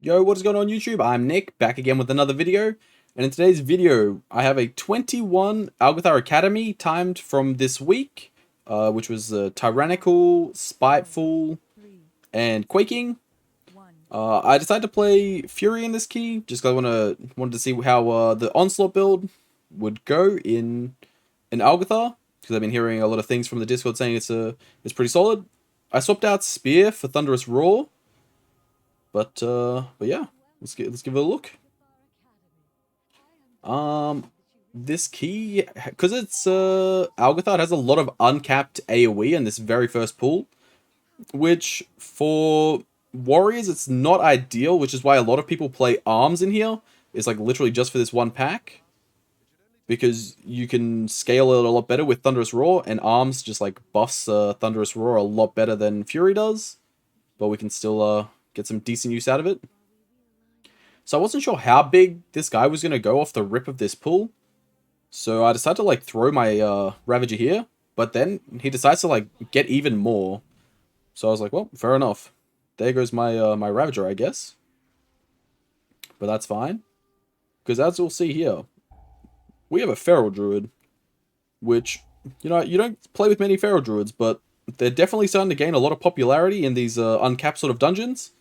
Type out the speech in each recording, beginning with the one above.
Yo, what is going on YouTube? I'm Nick, back again with another video. And in today's video, I have a 21 Algeth'ar Academy timed from this week, which was Tyrannical, Spiteful, and Quaking. I decided to play Fury in this key, just because I wanted to see how the onslaught build would go in Algeth'ar, because I've been hearing a lot of things from the Discord saying it's pretty solid. I swapped out Spear for Thunderous Roar, but yeah, let's give it a look. This key, because it's Algeth'ar has a lot of uncapped AoE in this very first pool, which for warriors it's not ideal, which is why a lot of people play arms in here. It's like literally just for this one pack, because you can scale it a lot better with Thunderous Roar, and arms just like buffs Thunderous Roar a lot better than Fury does, but we can still get some decent use out of it. So I wasn't sure how big this guy was going to go off the rip of this pull. So I decided to like throw my Ravager here. But then he decides to like get even more. So I was like, well, fair enough. There goes my my Ravager, I guess. But that's fine. Because as we'll see here, we have a Feral Druid. Which, you know, you don't play with many Feral Druids, but they're definitely starting to gain a lot of popularity in these uncapped sort of dungeons.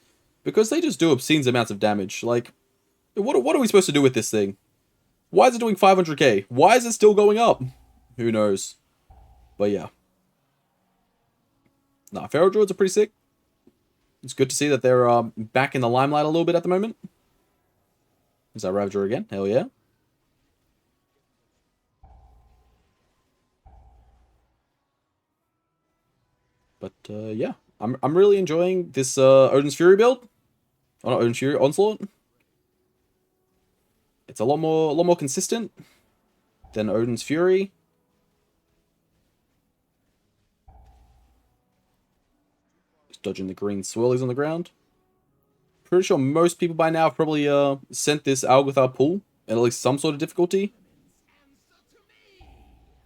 Because they just do obscene amounts of damage. Like, what are we supposed to do with this thing? Why is it doing 500k? Why is it still going up? Who knows? But yeah. Nah, Feral Druids are pretty sick. It's good to see that they're back in the limelight a little bit at the moment. Is that Ravager again? Hell yeah. But yeah, I'm really enjoying this Odin's Fury build. Oh, not Odin's Fury, Onslaught. It's a lot more consistent than Odin's Fury. Just dodging the green swirlies on the ground. Pretty sure most people by now have probably sent this Algeth'ar pool at least some sort of difficulty.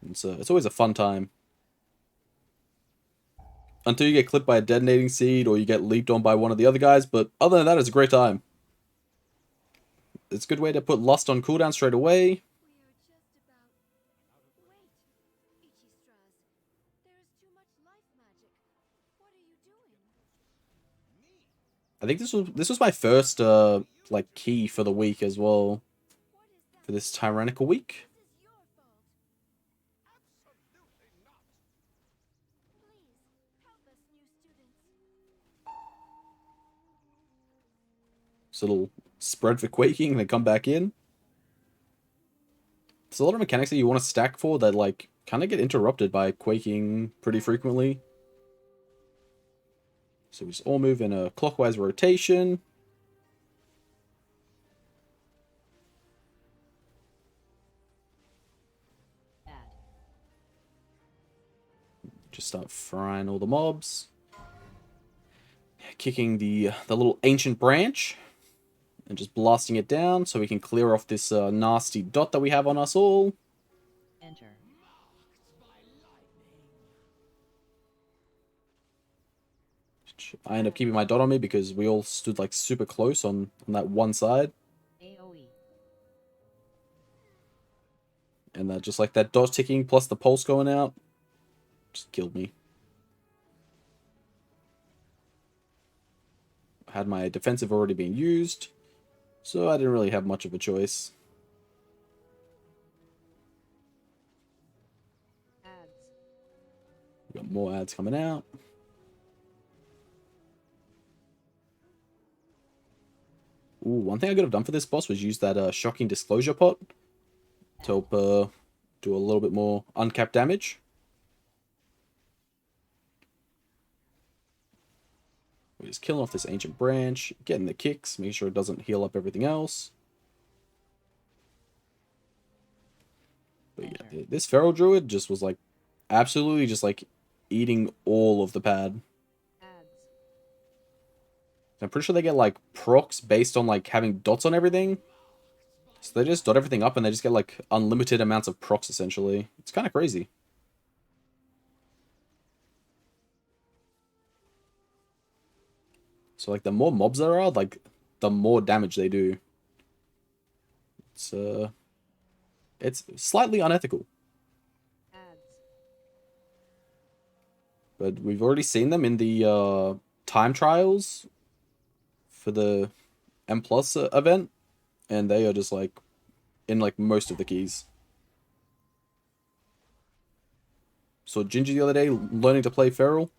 It's always a fun time. Until you get clipped by a detonating seed or you get leaped on by one of the other guys, but other than that, it's a great time. It's a good way to put Lust on cooldown straight away. I think this was my first like key for the week as well, for this Tyrannical week. This little spread for Quaking and then come back in. There's a lot of mechanics that you want to stack for that like kind of get interrupted by Quaking pretty frequently. So we just all move in a clockwise rotation. Just start frying all the mobs. Kicking the little ancient branch. And just blasting it down so we can clear off this nasty dot that we have on us all. Enter. I end up keeping my dot on me because we all stood like super close on that one side. AoE. And that just like that dot ticking plus the pulse going out just killed me. Had my defensive already been used, so I didn't really have much of a choice. Ads. We got more ads coming out. Ooh, one thing I could have done for this boss was use that shocking disclosure pot to help do a little bit more uncapped damage. We're just killing off this ancient branch, getting the kicks, making sure it doesn't heal up everything else. But yeah, this Feral Druid just was like absolutely just like eating all of the pad. I'm pretty sure they get like procs based on like having dots on everything. So they just dot everything up and they just get like unlimited amounts of procs essentially. It's kind of crazy. So like the more mobs there are, like the more damage they do. It's slightly unethical. But we've already seen them in the time trials for the M Plus event, and they are just like in like most of the keys. So Ginger the other day learning to play Feral.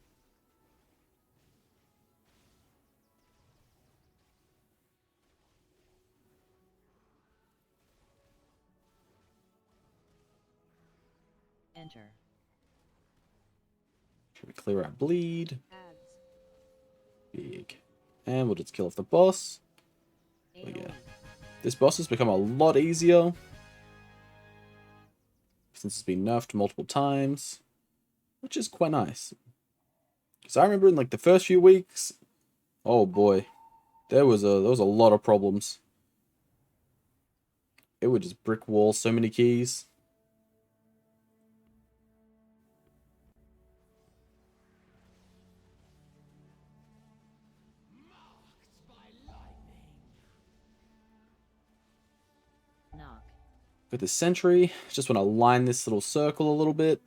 Enter. Should we clear out bleed? Big. And we'll just kill off the boss. But yeah. This boss has become a lot easier since it's been nerfed multiple times, which is quite nice. Because I remember in like the first few weeks, oh boy, there was a lot of problems. It would just brick wall so many keys. With the sentry, just want to line this little circle a little bit.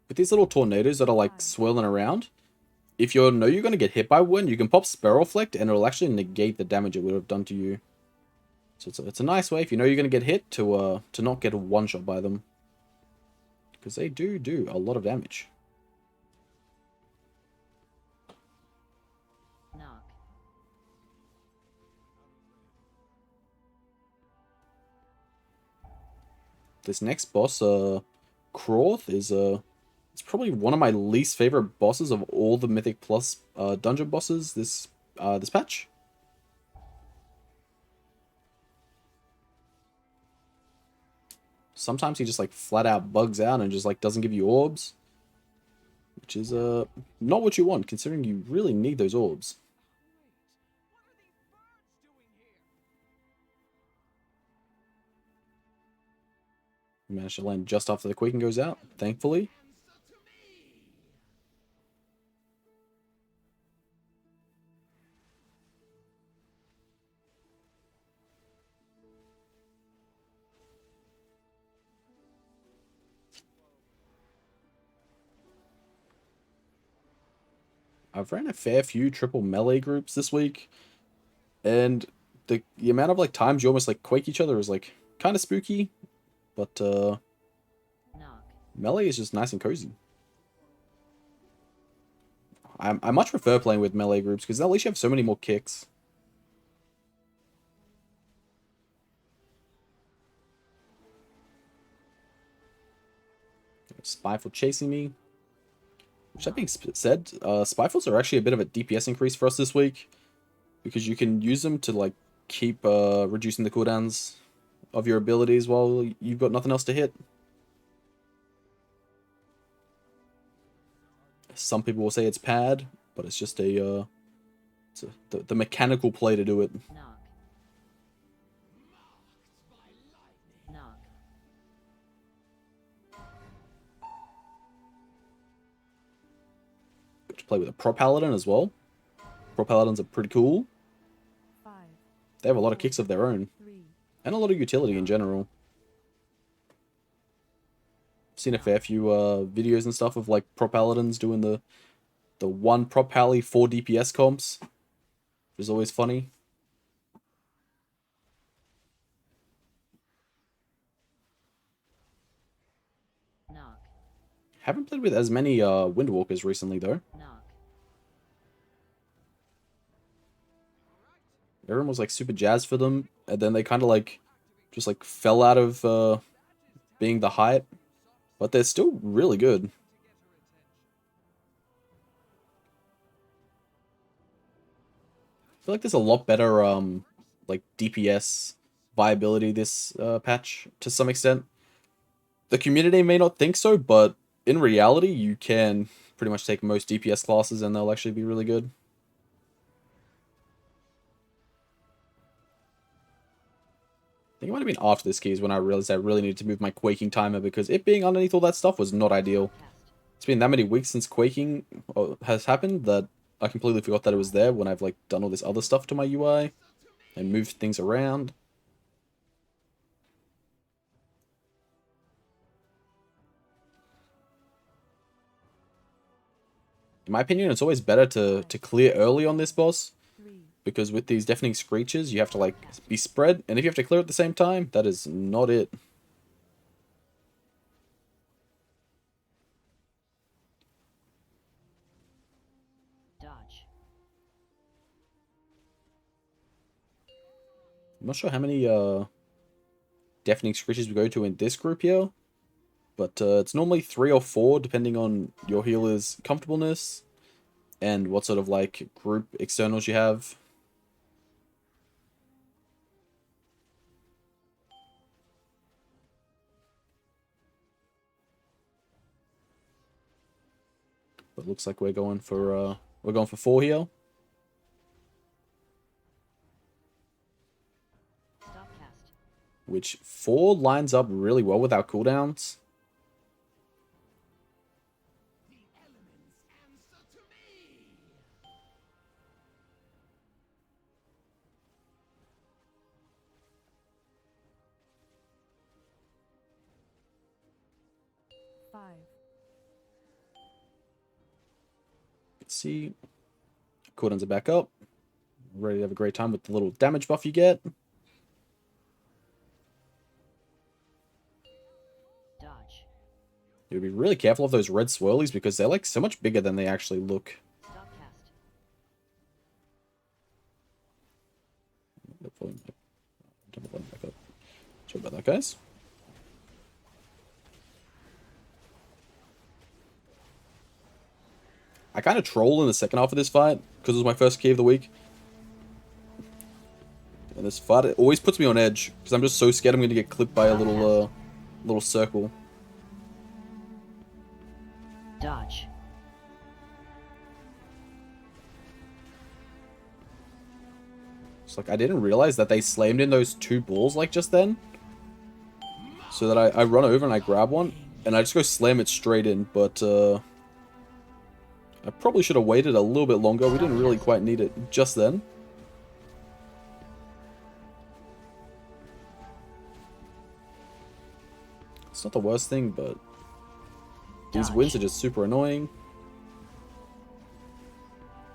With these little tornadoes that are like swirling around, if you know you're going to get hit by one, you can pop Spellreflect and it'll actually negate the damage it would have done to you. So it's a nice way if you know you're going to get hit to not get one shot by them. Because they do a lot of damage. This next boss, Kroth, is it's probably one of my least favorite bosses of all the Mythic Plus dungeon bosses this patch. Sometimes he just like flat out bugs out and just like doesn't give you orbs, which is not what you want considering you really need those orbs. Managed to land just after the Quaking goes out, thankfully. I've ran a fair few triple melee groups this week, and the amount of like times you almost like quake each other is like kind of spooky, but melee is just nice and cozy. I much prefer playing with melee groups because at least you have so many more kicks. Spyful chasing me. Which, that being said, Spyfalls are actually a bit of a DPS increase for us this week, because you can use them to like keep reducing the cooldowns of your abilities while you've got nothing else to hit. Some people will say it's pad, but it's just the mechanical play to do it. To play with a Pro Paladin as well. Pro Paladins are pretty cool. They have a lot of kicks of their own, and a lot of utility in general. I've seen a fair few videos and stuff of like Pro Paladins doing the one Pro Pally 4 DPS comps, which is always funny. Haven't played with as many Windwalkers recently though. Everyone was like super jazzed for them, and then they kind of like just like fell out of being the hype, but they're still really good. I feel like there's a lot better like DPS viability this patch to some extent. The community may not think so, but in reality, you can pretty much take most DPS classes and they'll actually be really good. I think it might have been after this keys when I realized I really needed to move my Quaking timer, because it being underneath all that stuff was not ideal. It's been that many weeks since Quaking has happened that I completely forgot that it was there when I've like done all this other stuff to my UI and moved things around. In my opinion, it's always better to clear early on this boss, because with these deafening screeches, you have to like be spread, and if you have to clear at the same time, that is not it. Dodge. I'm not sure how many deafening screeches we go to in this group here, but it's normally 3 or 4 depending on your healer's comfortableness and what sort of like group externals you have. But it looks like we're going for 4 here. Stopcast. Which 4 lines up really well with our cooldowns. Let's see. Cooldowns are back up. Ready to have a great time with the little damage buff you get. Dodge. You would be really careful of those red swirlies because they're like so much bigger than they actually look. Stopcast. Back up. Sorry about that, guys. I kind of troll in the second half of this fight because it was my first key of the week. And this fight, it always puts me on edge because I'm just so scared I'm going to get clipped by a little circle. Dodge. It's like I didn't realize that they slammed in those 2 balls like just then. So that I run over and I grab one and I just go slam it straight in, but I probably should have waited a little bit longer. We didn't really quite need it just then. It's not the worst thing, but these wins are just super annoying.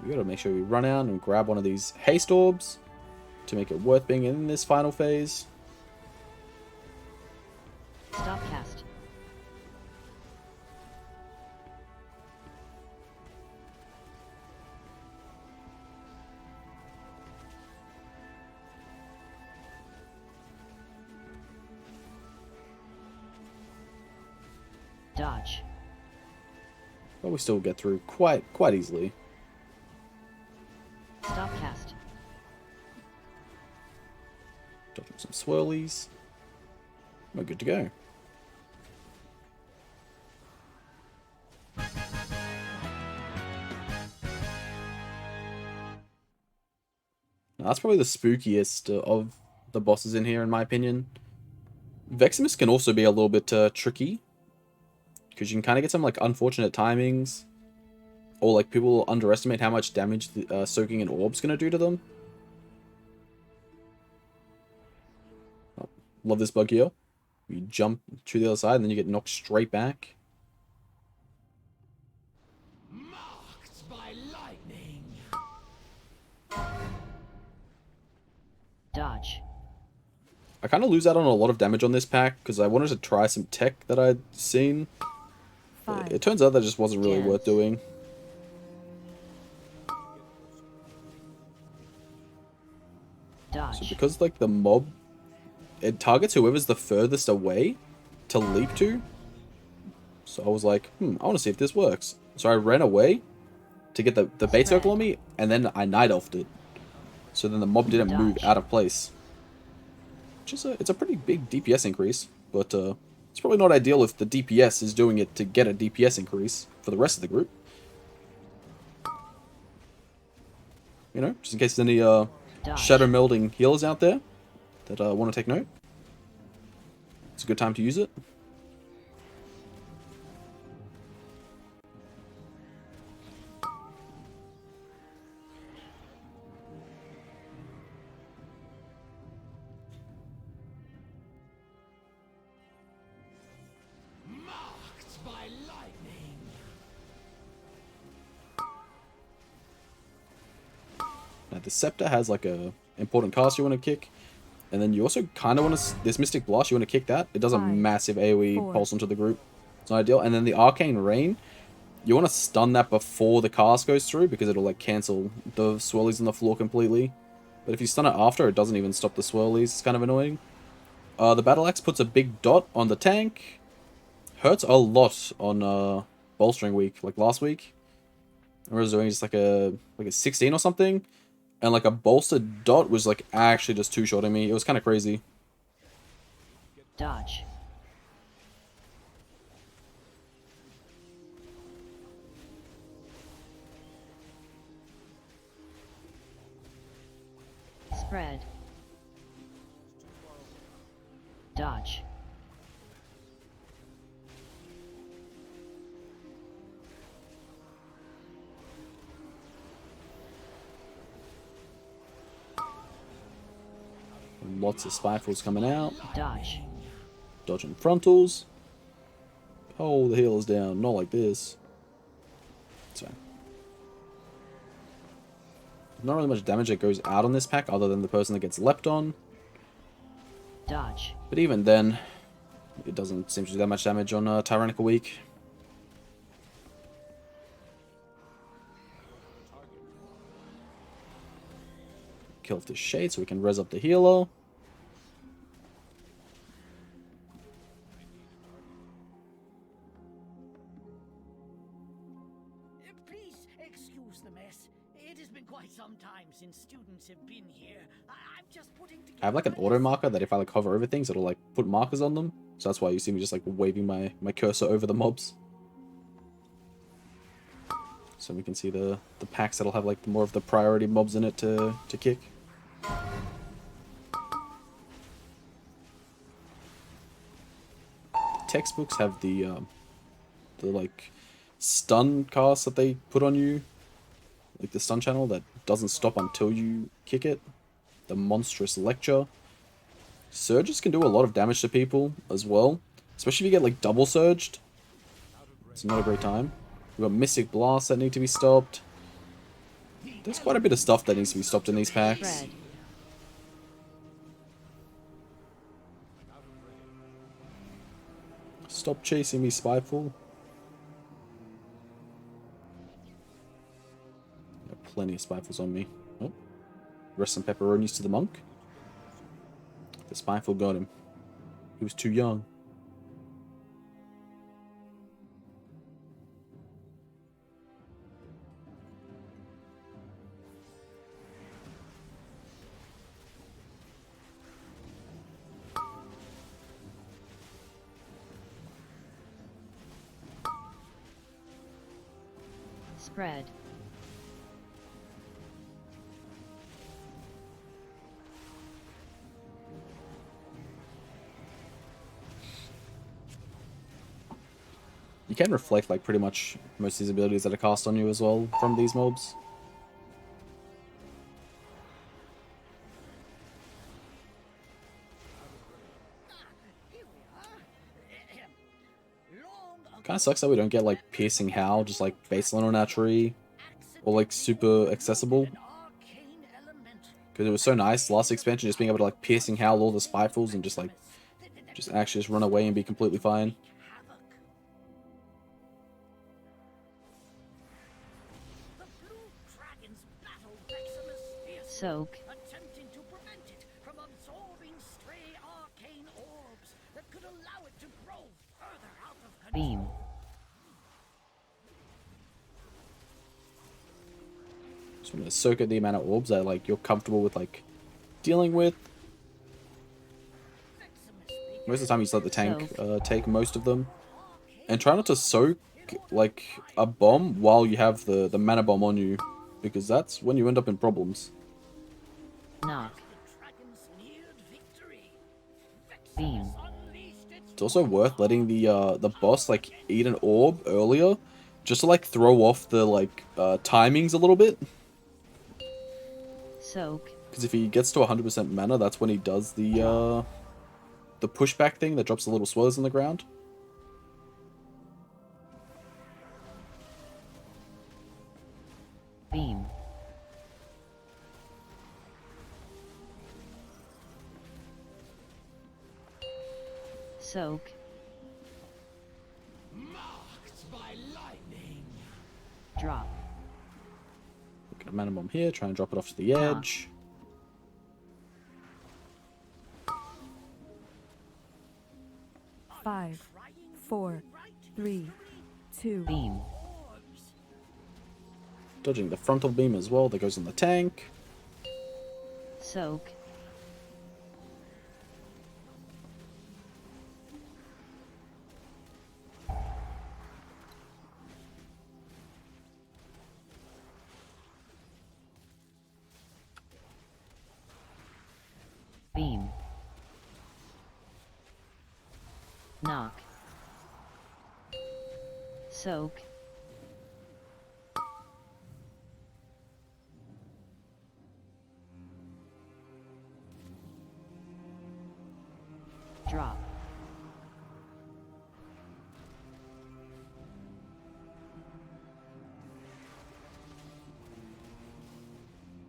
We gotta make sure we run out and grab one of these haste orbs to make it worth being in this final phase. Stopcast. Dodge. But we still get through quite easily. Stopcast. Dodging some swirlies. We're good to go. Now, that's probably the spookiest of the bosses in here, in my opinion. Veximus can also be a little bit tricky, because you can kind of get some like unfortunate timings, or like people underestimate how much damage the, soaking an orb's gonna do to them. Oh, love this bug here. You jump to the other side and then you get knocked straight back. Marked by lightning. Dodge. I kind of lose out on a lot of damage on this pack because I wanted to try some tech that I'd seen. It turns out that just wasn't really worth doing. Dodge. So because like the mob, it targets whoever's the furthest away to leap to. So I was like, I want to see if this works. So I ran away to get the bait circle on me, and then I night elfed it. So then the mob didn't move out of place. Which is it's a pretty big DPS increase, but it's probably not ideal if the DPS is doing it to get a DPS increase for the rest of the group. You know, just in case there's any shadow melding healers out there that want to take note. It's a good time to use it. Now, the Scepter has like a important cast you want to kick. And then you also kind of want to... This Mystic Blast, you want to kick that. It does a 5, massive AoE 4. pulse onto the group. It's not ideal. And then the Arcane Rain, you want to stun that before the cast goes through, because it'll like cancel the swirlies on the floor completely. But if you stun it after, it doesn't even stop the swirlies. It's kind of annoying. The Battle Axe puts a big dot on the tank. Hurts a lot on Bolstering Week, like last week. I was doing just like a 16 or something. And like a bolstered dot was like actually just two-shotting me. It was kind of crazy. Dodge. Spread. Dodge. Lots of Spitefulls coming out. Dodge. Dodging frontals. Hold the healers down. Not like this. So. Not really much damage that goes out on this pack other than the person that gets leapt on. Dodge. But even then, it doesn't seem to do that much damage on Tyrannical Week. Kill off the Shade so we can res up the healer. Please excuse the mess. It has been quite some time since students have been here. I'm just putting together... I have like an auto marker that if I like hover over things, it'll like put markers on them. So that's why you see me just like waving my cursor over the mobs. So we can see the packs that'll have like more of the priority mobs in it to kick. Textbooks have the like stun cast that they put on you, like the stun channel that doesn't stop until you kick it. The monstrous lecture. Surges can do a lot of damage to people as well, especially if you get like double surged. It's not a great time. We've got Mystic Blasts that need to be stopped. There's quite a bit of stuff that needs to be stopped in these packs. Spread. Stop chasing me, Spiteful. Got plenty of Spitefuls on me. Oh. Rest some pepperonis to the monk. The Spiteful got him. He was too young. Spread. You can reflect like pretty much most of these abilities that are cast on you as well from these mobs. Kind of sucks that we don't get like Piercing Howl, just like baseline on our tree, or like super accessible. Because it was so nice last expansion, just being able to like Piercing Howl all the Spitefuls and just actually just run away and be completely fine. Soak. Attempting to prevent it from absorbing stray arcane orbs that could allow it to grow further out of control. Beam. Just want to soak at the amount of orbs that like you're comfortable with like dealing with. Most of the time you just let the tank take most of them. And try not to soak like a bomb while you have the mana bomb on you, because that's when you end up in problems. Knock. Beam. It's also worth letting the boss like eat an orb earlier, just to like throw off the like timings a little bit. Soak. Because if he gets to 100% mana, that's when he does the pushback thing that drops the little swirls on the ground. Beam. Soak. Marked by lightning. Drop. Get a mana bomb here, try and drop it off to the edge. 5, 4, 3, 2. Beam. Dodging the frontal beam as well that goes on the tank. Soak. Beam. Knock. Soak. Drop.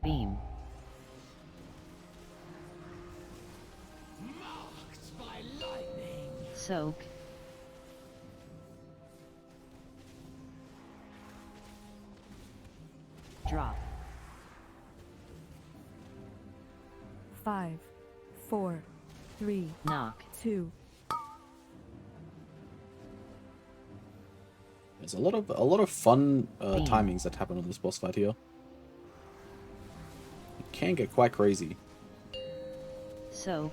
Beam. Marked by lightning. Soak. Drop. 5, 4, 3, Knock. 2. There's a lot of fun timings that happen on this boss fight here. It can get quite crazy. Soak.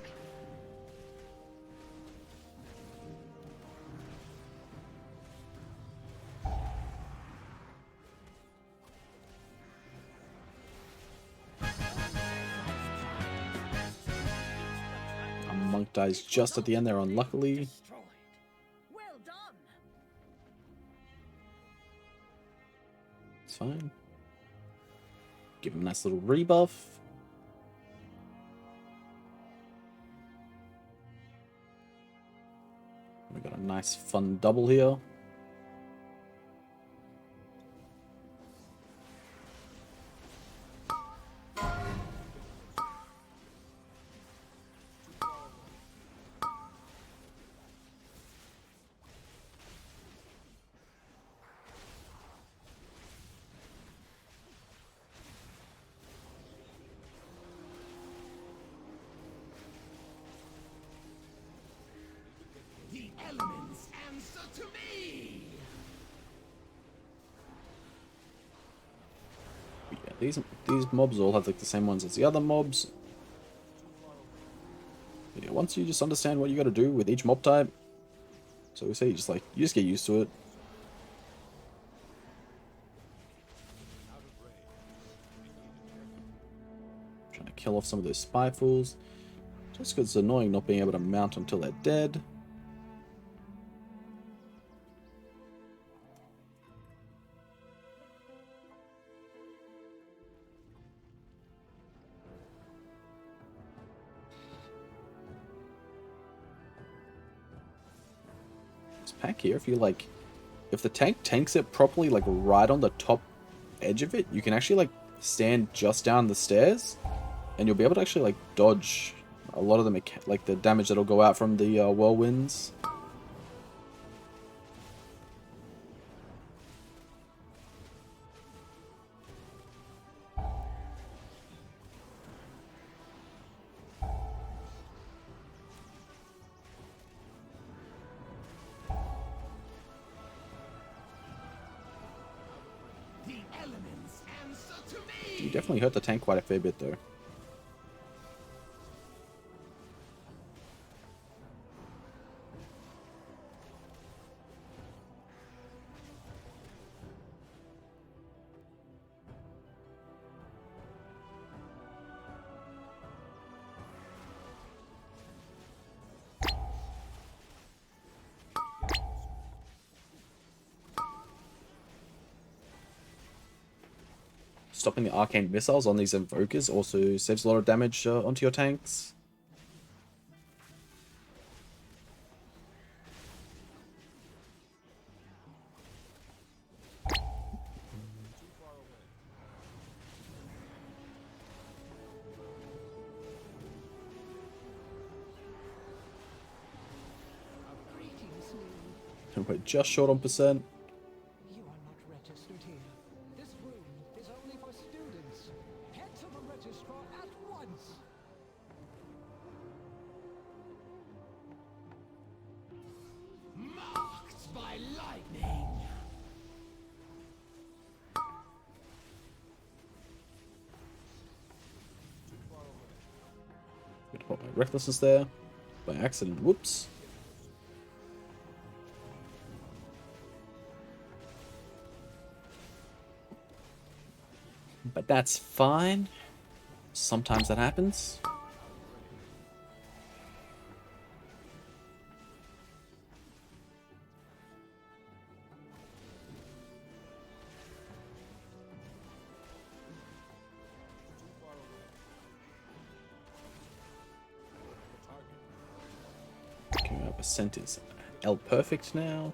A monk dies just at the end there, unluckily. Destroyed. Well done. It's fine. Give him a nice little rebuff. We got a nice fun double here. The elements answer to me. But yeah, these mobs all have like the same ones as the other mobs. Yeah, once you just understand what you got to do with each mob type, so we say you just get used to it. Trying to kill off some of those spy fools. Just because it's annoying not being able to mount until they're dead. This pack here, if the tank tanks it properly, like right on the top edge of it, you can actually like stand just down the stairs, and you'll be able to actually like dodge a lot of the damage that'll go out from the whirlwinds. The elements answer to me. You definitely hurt the tank quite a fair bit though. Stopping the arcane missiles on these invokers also saves a lot of damage onto your tanks. We're just short on percent. You are not registered here. This room is only for students. Head to the registrar at once. Marked by lightning. Gonna put my recklessness there. By accident. Whoops. But that's fine. Sometimes that happens. Okay, our percent is L perfect now.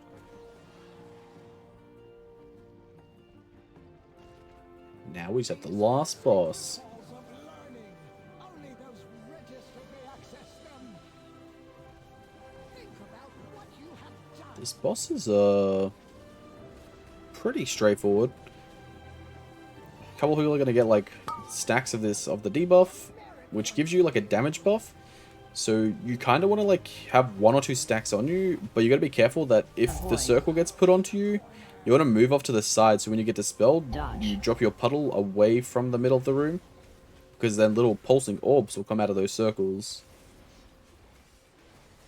Now we just have the last boss. Halls of learning. Only those registered may access them. Think about what you have done. This boss is pretty straightforward. A couple of people are gonna get like stacks of this of the debuff, which gives you like a damage buff. So you kind of want to like have 1 or 2 stacks on you, but you got to be careful that if the circle gets put onto you, you want to move off to the side. So when you get dispelled, you drop your puddle away from the middle of the room, because then little pulsing orbs will come out of those circles.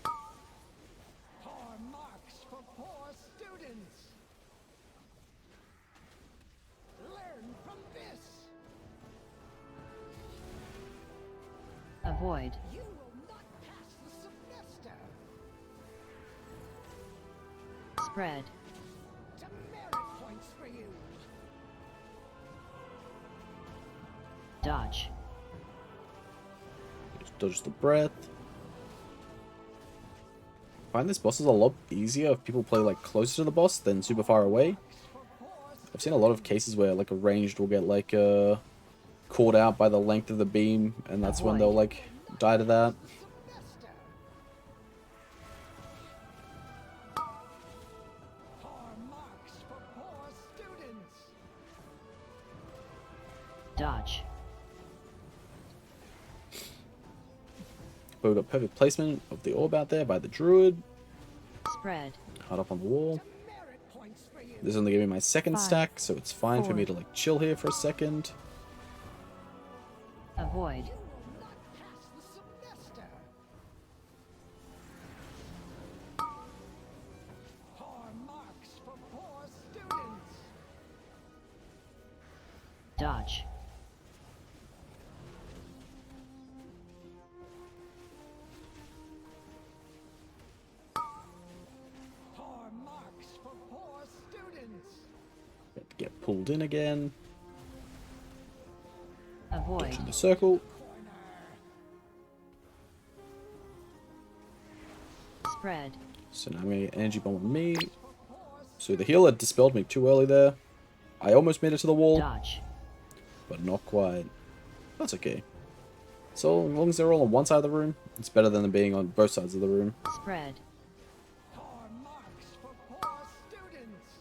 Poor marks for poor students. Learn from this. Avoid. You will not pass the semester. Spread. Demerit points for you. Dodge. Just dodge the breath. I find this boss is a lot easier if people play like closer to the boss than super far away. I've seen a lot of cases where like a ranged will get like caught out by the length of the beam, and that's when they'll like die to that. Semester. Poor marks for poor students. Dodge. But we've got perfect placement of the orb out there by the druid. Spread. Hard up on the wall. Demerit points for you. This is only giving me my second 5, stack, so it's fine for me 4. to like chill here for a second. Avoid. You will not pass the semester. Poor marks for poor students. Dodge. Poor marks for poor students. Got to get pulled in again. Avoid. Dodge in the circle. Spread. So now I'm gonna get energy bomb on me. So the healer dispelled me too early there. I almost made it to the wall, Dodge. but not quite. That's okay. So as long as they're all on one side of the room, it's better than them being on both sides of the room. Spread. Poor marks for poor students.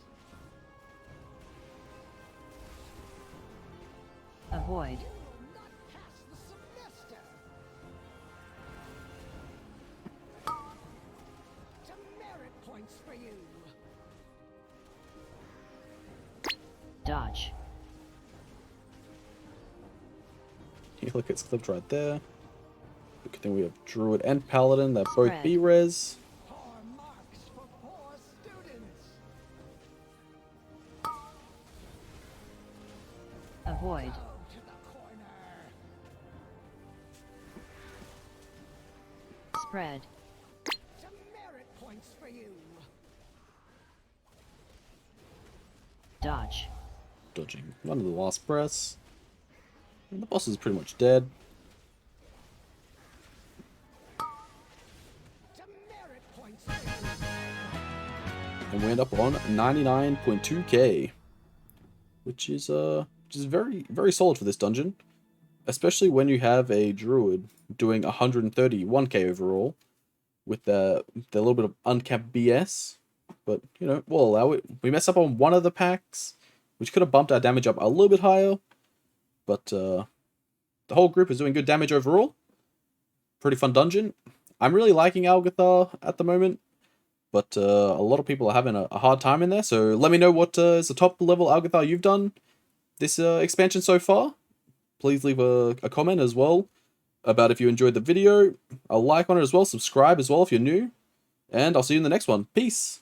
Avoid. You will not pass the semester. Demerit points for you. Dodge. Healer gets clipped right there. Good thing we have druid and paladin that both Spread. B-res. Poor marks for poor students. Avoid. Go to the corner. Spread. Demerit points for you. Dodge. Dodging one of the last breaths. And the boss is pretty much dead. Demerit points for you. And we end up on 99.2k. Which is very, very solid for this dungeon. Especially when you have a druid doing 131k overall. With the little bit of uncapped BS. but, you know, we'll allow it. We messed up on one of the packs, which could have bumped our damage up a little bit higher, but the whole group is doing good damage overall. Pretty fun dungeon. I'm really liking Algeth'ar at the moment, but a lot of people are having a hard time in there, so let me know what is the top level Algeth'ar you've done this expansion so far. Please leave a comment as well about if you enjoyed the video, a like on it as well, subscribe as well if you're new, and I'll see you in the next one. Peace!